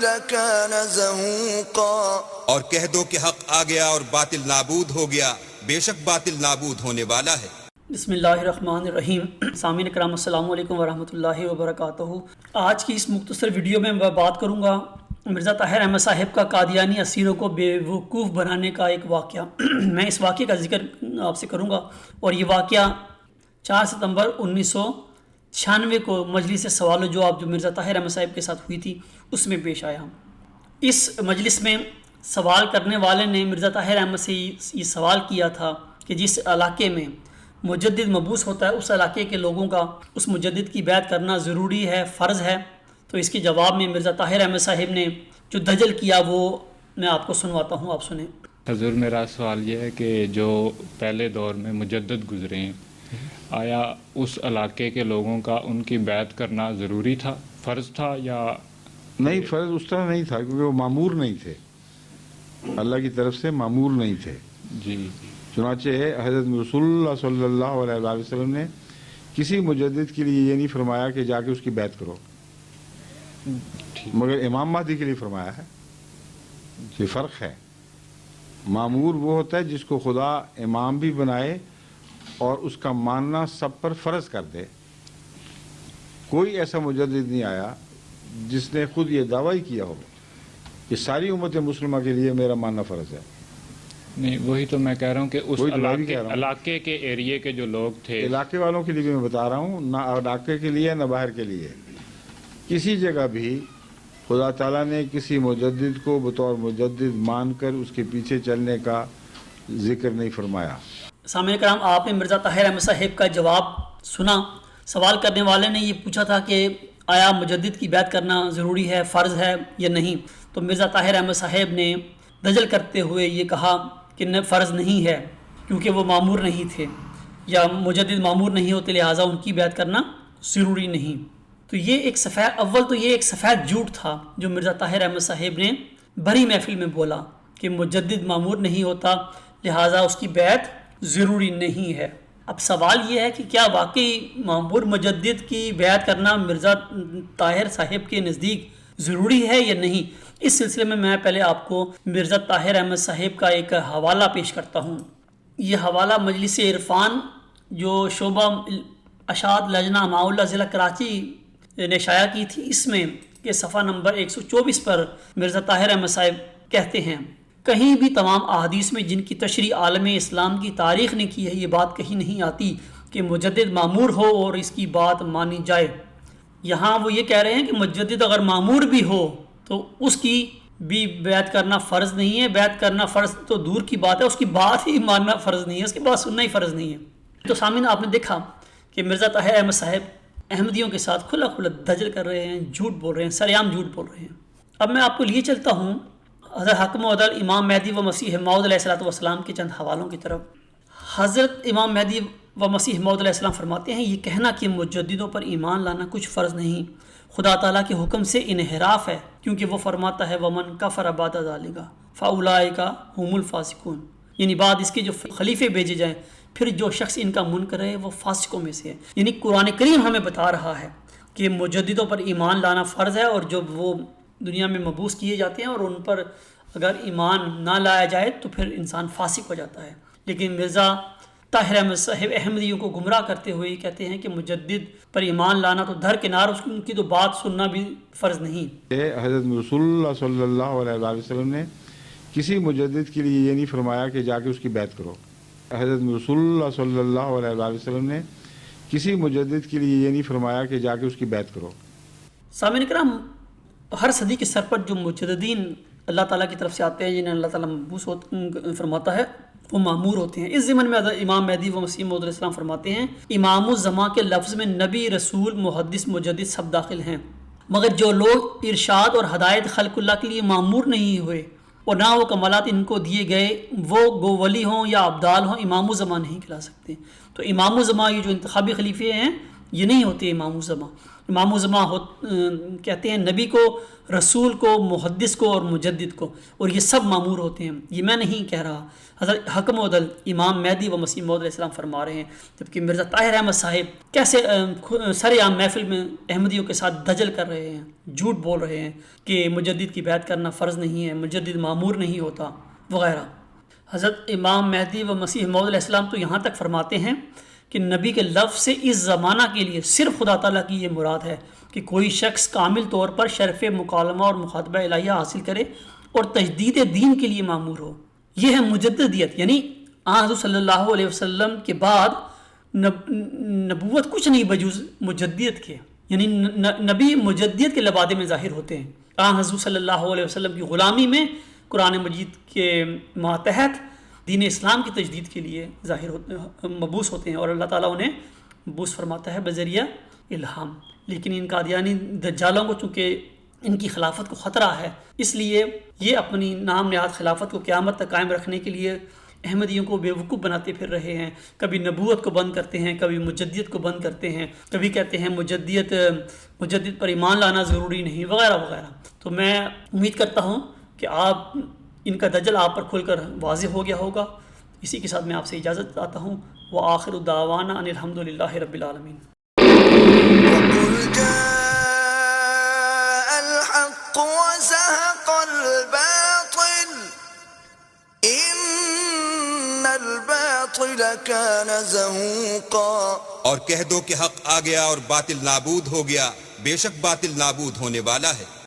لكان زهوقا، اور کہہ دو کہ حق آ گیا اور باطل نابود ہو گیا، بے شک باطل نابود ہونے والا ہے۔ بسم اللہ الرحمن الرحیم۔ سامعین کرام السلام علیکم ورحمۃ اللہ وبرکاتہ۔ آج کی اس مختصر ویڈیو میں بات کروں گا مرزا طاہر احمد صاحب کا قادیانی اسیروں کو بے وقوف بنانے کا ایک واقعہ۔ میں اس واقعے کا ذکر آپ سے کروں گا، اور یہ واقعہ 4 ستمبر 1996 کو مجلس سوال و جواب جو مرزا طاہر احمد صاحب کے ساتھ ہوئی تھی اس میں پیش آیا۔ اس مجلس میں سوال کرنے والے نے مرزا طاہر احمد سے یہ سوال کیا تھا کہ جس علاقے میں مجدد مبعوث ہوتا ہے اس علاقے کے لوگوں کا اس مجدد کی بیعت کرنا ضروری ہے، فرض ہے؟ تو اس کے جواب میں مرزا طاہر احمد صاحب نے جو دجل کیا وہ میں آپ کو سنواتا ہوں، آپ سنیں۔ حضور، میرا سوال یہ ہے کہ جو پہلے دور میں مجدد گزرے ہیں، آیا اس علاقے کے لوگوں کا ان کی بیعت کرنا ضروری تھا، فرض تھا یا نہیں؟ فرض اس طرح نہیں تھا کیونکہ وہ مامور نہیں تھے، اللہ کی طرف سے مامور نہیں تھے۔ جی، چنانچہ حضرت رسول اللہ صلی اللہ علیہ وسلم نے کسی مجدد کے لیے یہ نہیں فرمایا کہ جا کے اس کی بیعت کرو، مگر امام مہدی کے لیے فرمایا ہے۔ یہ فرق ہے۔ مامور وہ ہوتا ہے جس کو خدا امام بھی بنائے اور اس کا ماننا سب پر فرض کر دے۔ کوئی ایسا مجدد نہیں آیا جس نے خود یہ دعویٰ ہی کیا ہو کہ ساری امت مسلمہ کے لیے میرا ماننا فرض ہے۔ نہیں، وہی تو میں کہہ رہا ہوں کہ اس وہی تو میں بھی کہہ رہا ہوں۔ علاقے کے ایریے کے جو لوگ تھے، علاقے والوں کے لیے بھی میں بتا رہا ہوں، نہ علاقے کے لیے نہ باہر کے لیے، کسی جگہ بھی خدا تعالیٰ نے کسی مجدد کو بطور مجدد مان کر اس کے پیچھے چلنے کا ذکر نہیں فرمایا۔ سامعین کرام، آپ نے مرزا طاہر احمد صاحب کا جواب سنا۔ سوال کرنے والے نے یہ پوچھا تھا کہ آیا مجدد کی بیعت کرنا ضروری ہے، فرض ہے یا نہیں؟ تو مرزا طاہر احمد صاحب نے دجل کرتے ہوئے یہ کہا کہ فرض نہیں ہے، کیونکہ وہ مامور نہیں تھے یا مجدد مامور نہیں ہوتے، لہٰذا ان کی بیعت کرنا ضروری نہیں۔ تو یہ ایک سفید جھوٹ تھا جو مرزا طاہر احمد صاحب نے بڑی محفل میں بولا کہ مجدد مامور نہیں ہوتا، لہٰذا اس کی بیعت ضروری نہیں ہے۔ اب سوال یہ ہے کہ کیا واقعی مامور مجدد کی بیعت کرنا مرزا طاہر صاحب کے نزدیک ضروری ہے یا نہیں؟ اس سلسلے میں پہلے آپ کو مرزا طاہر احمد صاحب کا ایک حوالہ پیش کرتا ہوں۔ یہ حوالہ مجلس عرفان جو شعبہ اشاعت لجنہ اماء اللہ ضلع کراچی نے شائع کی تھی، اس میں کہ صفحہ نمبر 124 پر مرزا طاہر احمد صاحب کہتے ہیں، کہیں بھی تمام احادیث میں جن کی تشریح عالم اسلام کی تاریخ نے کی ہے یہ بات کہیں نہیں آتی کہ مجدد مامور ہو اور اس کی بات مانی جائے۔ یہاں وہ یہ کہہ رہے ہیں کہ مجدد اگر مامور بھی ہو تو اس کی بھی بیعت کرنا فرض نہیں ہے۔ بیعت کرنا فرض تو دور کی بات ہے، اس کی بات ہی ماننا فرض نہیں ہے، اس کی بات سننا ہی فرض نہیں ہے۔ تو سامعین، آپ نے دیکھا کہ مرزا طاہر احمد صاحب احمدیوں کے ساتھ کھلا دجل کر رہے ہیں، جھوٹ بول رہے ہیں، سریعام جھوٹ بول رہے ہیں۔ اب میں آپ کو لیے چلتا ہوں حضرت حاکم و عدل امام مہدی و مسیح موعود علیہ السلام کے چند حوالوں کی طرف۔ حضرت امام مہدی و مسیح موعود علیہ السلام فرماتے ہیں، یہ کہنا کہ مجددوں پر ایمان لانا کچھ فرض نہیں خدا تعالیٰ کے حکم سے انحراف ہے، کیونکہ وہ فرماتا ہے ومن کفر بعد ذلک فاولئک هم الفاسقون، یعنی بعد اس کے جو خلیفے بھیجے جائیں پھر جو شخص ان کا منکر ہے وہ فاسقوں میں سے ہے۔ یعنی قرآن کریم ہمیں بتا رہا ہے کہ مجددوں پر ایمان لانا فرض ہے، اور جب وہ دنیا میں مبعوث کیے جاتے ہیں اور ان پر اگر ایمان نہ لایا جائے تو پھر انسان فاسق ہو جاتا ہے۔ لیکن مرزا طاہر احمد صاحب احمدیوں کو گمراہ کرتے ہوئے کہتے ہیں کہ مجدد پر ایمان لانا تو درکنار، ان کی تو بات سننا بھی فرض نہیں۔ حضرت رسول اللہ صلی اللہ علیہ وسلم نے کسی مجدد کے لیے یہ نہیں فرمایا کہ جا کے اس کی بیعت کرو۔ حضرت رسول اللہ صلی اللہ علیہ وسلم نے کسی مجدد کے لیے یہ نہیں فرمایا کہ جا کے اس کی بیعت کرو۔ سامعین کرام، ہر صدی کے سر پر جو مجددین اللہ تعالیٰ کی طرف سے آتے ہیں، جنہیں اللہ تعالیٰ مبعوث فرماتا ہے، وہ معمور ہوتے ہیں۔ اس ضمن میں امام مہدی و مسیح موعود علیہ السلام فرماتے ہیں، امام الزماں کے لفظ میں نبی، رسول، محدث، مجدد سب داخل ہیں، مگر جو لوگ ارشاد اور ہدایت خلق اللہ کے لیے معمور نہیں ہوئے اور نہ وہ کمالات ان کو دیے گئے، وہ گو ولی ہوں یا ابدال ہوں، امام الزماں نہیں کہلا سکتے۔ تو امام الزماں یہ جو انتخابی خلیفے ہیں یہ نہیں ہوتے امام الزما. امام الزما کہتے ہیں نبی کو، رسول کو، محدث کو اور مجدد کو، اور یہ سب معمور ہوتے ہیں. یہ میں نہیں کہہ رہا، حضرت حکم و عدل امام مہدی و مسیح موعود علیہ السلام فرما رہے ہیں. جبکہ مرزا طاہر احمد صاحب کیسے سر عام محفل میں احمدیوں کے ساتھ دجل کر رہے ہیں، جھوٹ بول رہے ہیں کہ مجدد کی بیعت کرنا فرض نہیں ہے، مجدد معمور نہیں ہوتا وغیرہ. حضرت امام مہدی و مسیح موعود علیہ السلام تو یہاں تک فرماتے ہیں کہ نبی کے لفظ سے اس زمانہ کے لیے صرف خدا تعالیٰ کی یہ مراد ہے کہ کوئی شخص کامل طور پر شرف مکالمہ اور مخاطبہ الہیہ حاصل کرے اور تجدید دین کے لیے معمور ہو. یہ ہے مجددیت، یعنی حضور صلی اللہ علیہ وسلم کے بعد نبوت کچھ نہیں بجز مجددیت کے، یعنی نبی مجددیت کے لبادے میں ظاہر ہوتے ہیں. حضور صلی اللہ علیہ وسلم کی غلامی میں قرآن مجید کے ماتحت دین اسلام کی تجدید کے لیے ظاہر ہوتے مبعوث ہوتے ہیں، اور اللہ تعالیٰ انہیں مبعوث فرماتا ہے بذریعہ الہام. لیکن ان قادیانی دجالوں کو چونکہ ان کی خلافت کو خطرہ ہے، اس لیے یہ اپنی نام نہاد خلافت کو قیامت تک قائم رکھنے کے لیے احمدیوں کو بیوقوف بناتے پھر رہے ہیں. کبھی نبوت کو بند کرتے ہیں، کبھی مجددیت کو بند کرتے ہیں، کبھی کہتے ہیں مجدد پر ایمان لانا ضروری نہیں وغیرہ وغیرہ. تو میں امید کرتا ہوں کہ آپ ان کا دجل آپ پر کھل کر واضح ہو گیا ہوگا. اسی کے ساتھ میں آپ سے اجازت چاہتا ہوں. وآخر دعوانا ان الحمد للہ رب العالمین. وقل جاء الحق وزهق الباطل إن الباطل كان زهوقا. اور کہہ دو کہ حق آ گیا اور باطل نابود ہو گیا، بے شک باطل نابود ہونے والا ہے.